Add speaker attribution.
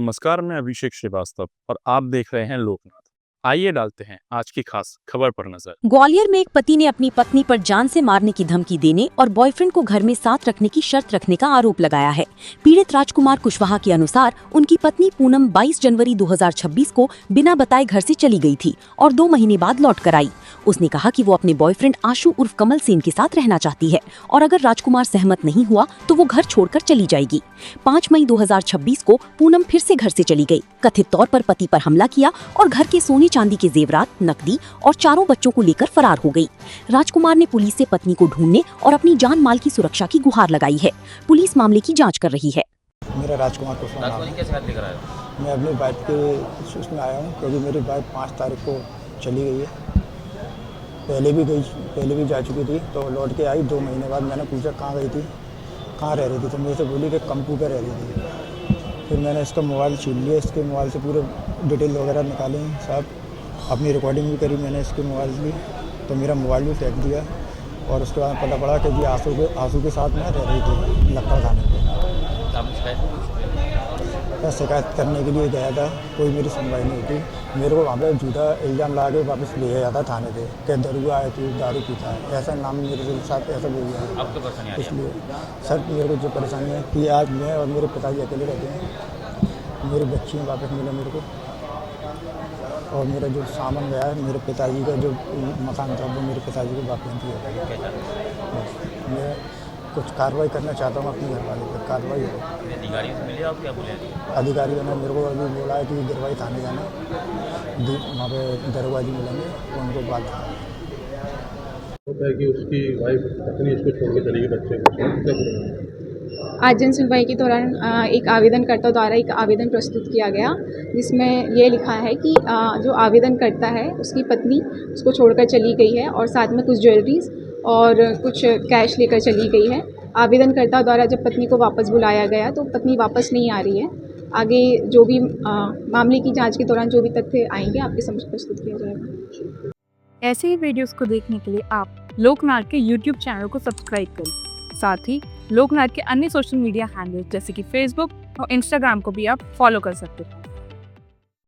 Speaker 1: नमस्कार, मैं अभिषेक श्रीवास्तव और आप देख रहे हैं लोकनाथ। आइए डालते हैं आज की खास खबर पर नजर।
Speaker 2: ग्वालियर में एक पति ने अपनी पत्नी पर जान से मारने की धमकी देने और बॉयफ्रेंड को घर में साथ रखने की शर्त रखने का आरोप लगाया है। पीड़ित राजकुमार कुशवाहा के अनुसार उनकी पत्नी पूनम 22 जनवरी 2026 को बिना बताए घर से चली गई थी और 2 महीने बाद लौट कर आई। उसने कहा कि वो अपने बॉयफ्रेंड आशु उर्फ कमल सेन के साथ रहना चाहती है और अगर राजकुमार सहमत नहीं हुआ तो वो घर छोड़कर चली जाएगी। 5 मई 2026 को पूनम फिर से घर से चली गई। कथित तौर पर पति पर हमला किया और घर के सोने चांदी के जेवरात, नकदी और 4 बच्चों को लेकर फरार हो गई। राजकुमार ने पुलिस से पत्नी को ढूंढने और अपनी जान माल की सुरक्षा की गुहार लगाई है। पुलिस मामले की जाँच कर रही है।
Speaker 3: मेरा राजकुमार कुशवाहा है। मैं अपनी वाइफ के उसमें आया हूँ क्योंकि मेरी वाइफ 5 तारीख को चली गई है। पहले भी जा चुकी थी तो लौट के आई 2 महीने बाद। मैंने पूछा कहाँ गई थी, कहाँ रह रही थी, तो मेरे से बोली कि कंपू पे रह रही थी। फिर मैंने इसका मोबाइल छीन लिया, इसके मोबाइल से पूरे डिटेल वगैरह निकाले सब, अपनी रिकॉर्डिंग भी करी मैंने इसके मोबाइल की, तो मेरा मोबाइल भी फेंक दिया। और उसके बाद पता पड़ा कि जी आंसू के साथ में रह रही थी लक्कड़ खाने पर। मैं शिकायत करने के लिए गया था, कोई मेरी सुनवाई नहीं होती। मेरे को वहाँ पर झूठा इल्ज़ाम ला के वापस ले जाता थाने पे कि दरुआ है, तू दारू पीता है, ऐसा नाम मेरे साथ ऐसा बोल गया। इसलिए सर मेरे को जो परेशानी है कि आज मैं और मेरे पिताजी अकेले रहते हैं। मेरी बच्चियाँ वापस मिले मेरे को, और मेरा जो सामान गया है, मेरे पिताजी का जो मकान था वो मेरे पिताजी को वापस दिया। मैं कुछ कार्रवाई करना चाहता हूँ अपने घर वाले पर, कार्रवाई हो।
Speaker 4: अधिकारियों से मिले आप, क्या बोले?
Speaker 3: अधिकारियों ने मेरे को अभी बोला है कि गिरवाई थाने जाना, वहाँ पे दरोगा जी मिलेंगे तो उनको बात
Speaker 5: होता है कि उसकी वाइफ पत्नी उसको छोड़ के चली गई बच्चे को, क्या करेंगे?
Speaker 6: आज जन सुनवाई के दौरान एक आवेदनकर्ता द्वारा एक आवेदन प्रस्तुत किया गया, जिसमें ये लिखा है कि जो आवेदन करता है उसकी पत्नी उसको छोड़कर चली गई है और साथ में कुछ ज्वेलरीज और कुछ कैश लेकर चली गई है। आवेदनकर्ता द्वारा जब पत्नी को वापस बुलाया गया तो पत्नी वापस नहीं आ रही है। आगे जो भी मामले की जांच के दौरान जो भी तथ्य आएंगे आपके समक्ष प्रस्तुत किया जाएगा।
Speaker 7: ऐसे ही वीडियोस को देखने के लिए आप लोकनाथ के YouTube चैनल को सब्सक्राइब करें। साथ ही लोकनाथ के अन्य सोशल मीडिया हैंडल्स जैसे कि फेसबुक और इंस्टाग्राम को भी आप फॉलो कर सकते हैं।